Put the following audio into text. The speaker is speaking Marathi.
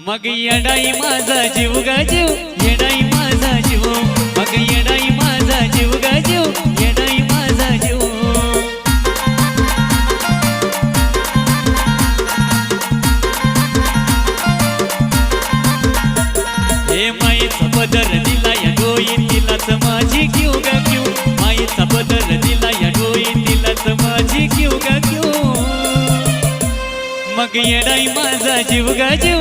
मग येडाई माझा जीव ग जीव, येडाई माझा जीव, मग येडाई माझा जीव ग जीव, येडाई माझा जीव. हे माईचा पदर दिला या डोईन तिलाच माझी क्यू ग क्यू, माईचा पदर दिला या डोईन तिलाच माझी क्यू ग क्यू. मग येडाई माझा जीव ग जीव,